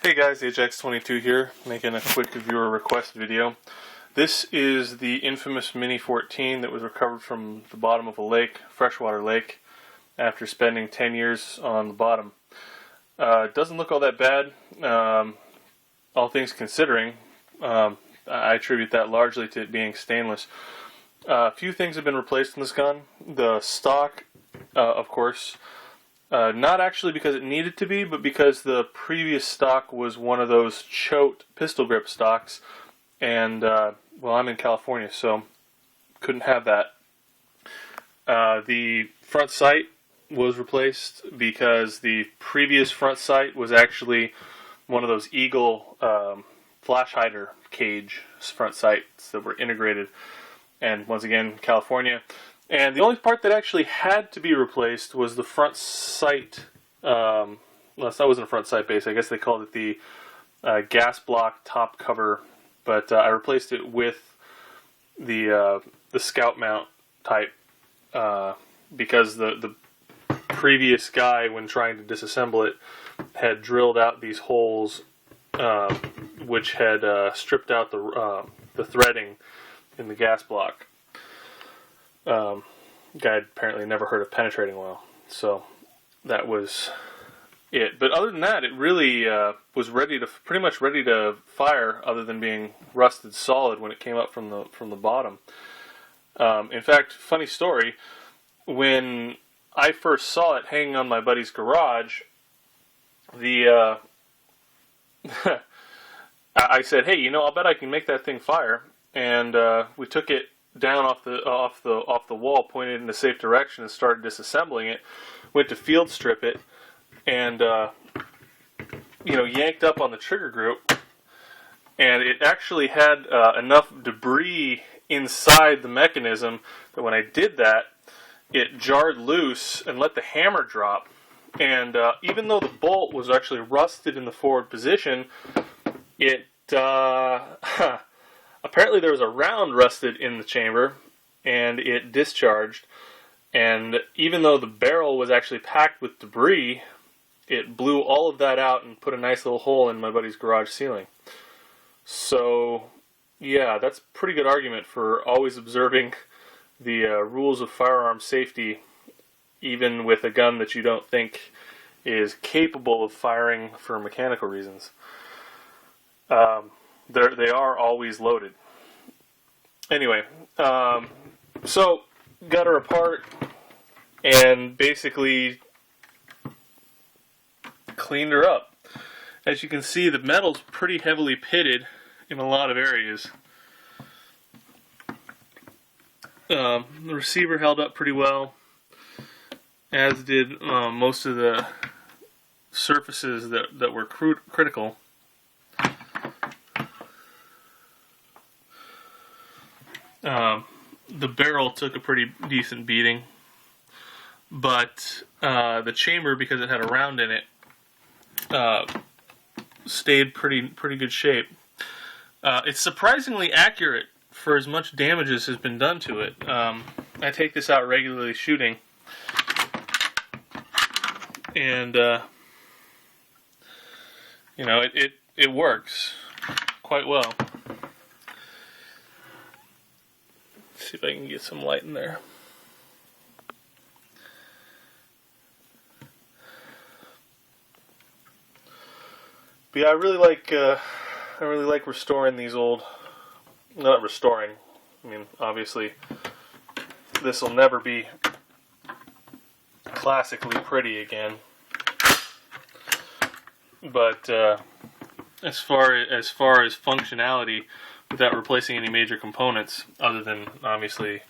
Hey guys, HX22 here, making a quick viewer request video. This is the infamous Mini 14 that was recovered from the bottom of a lake, freshwater lake, after spending 10 years on the bottom. It doesn't look all that bad, all things considering. I attribute that largely to it being stainless. A few things have been replaced in this gun. The stock, of course, not actually because it needed to be, but because the previous stock was one of those chote pistol grip stocks, and well, I'm in California, so couldn't have that. The front sight was replaced because the previous front sight was actually one of those Eagle flash hider cage front sights that were integrated, and once again, California. And the only part that actually had to be replaced was the front sight. Well, that wasn't a front sight base. I guess they called it the gas block top cover. But I replaced it with the Scout mount type because the previous guy, when trying to disassemble it, had drilled out these holes, which had stripped out the threading in the gas block. Guy had apparently never heard of penetrating oil, so that was it. But other than that, it really was pretty much ready to fire, other than being rusted solid when it came up from the bottom. In fact, funny story, when I first saw it hanging on my buddy's garage, I said, "Hey, I'll bet I can make that thing fire." And we took it down off the wall, pointed in a safe direction, and started disassembling it. Went to field strip it, and yanked up on the trigger group, and it actually had enough debris inside the mechanism that when I did that, it jarred loose and let the hammer drop. And even though the bolt was actually rusted in the forward position, it apparently there was a round rusted in the chamber, and it discharged. And even though the barrel was actually packed with debris, it blew all of that out and put a nice little hole in my buddy's garage ceiling. So, yeah, that's a pretty good argument for always observing the rules of firearm safety, even with a gun that you don't think is capable of firing for mechanical reasons. They are always loaded. Anyway, so got her apart and basically cleaned her up. As you can see, the metal's pretty heavily pitted in a lot of areas. The receiver held up pretty well, as did most of the surfaces that were critical. The barrel took a pretty decent beating, but the chamber, because it had a round in it, stayed pretty good shape. It's surprisingly accurate for as much damage as has been done to it. I take this out regularly shooting, and it works quite well. See if I can get some light in there. But yeah, I really like restoring these old. Not restoring. I mean, obviously, this will never be classically pretty again. But as far as functionality, without replacing any major components, other than obviously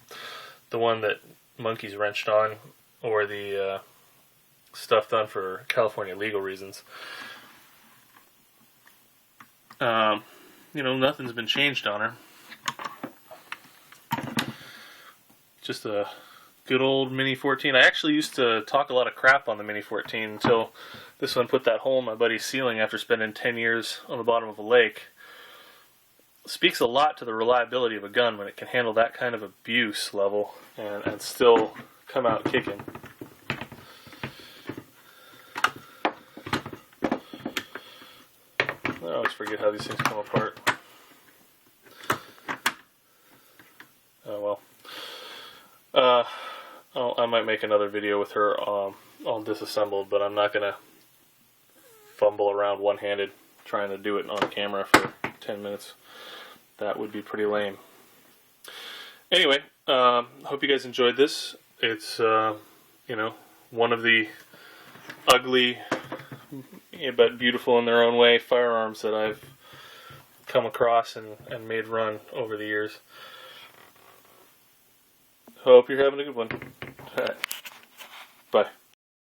the one that monkeys wrenched on, or the stuff done for California legal reasons. Nothing's been changed on her. Just a good old Mini 14. I actually used to talk a lot of crap on the Mini 14 until this one put that hole in my buddy's ceiling after spending 10 years on the bottom of a lake. Speaks a lot to the reliability of a gun when it can handle that kind of abuse level and still come out kicking. I always forget how these things come apart. Oh well. I might make another video with her all disassembled, but I'm not going to fumble around one-handed trying to do it on camera for 10 minutes. That would be pretty lame. Anyway, hope you guys enjoyed this. It's, you know, one of the ugly but beautiful in their own way firearms that I've come across and made run over the years. Hope you're having a good one. All right. Bye.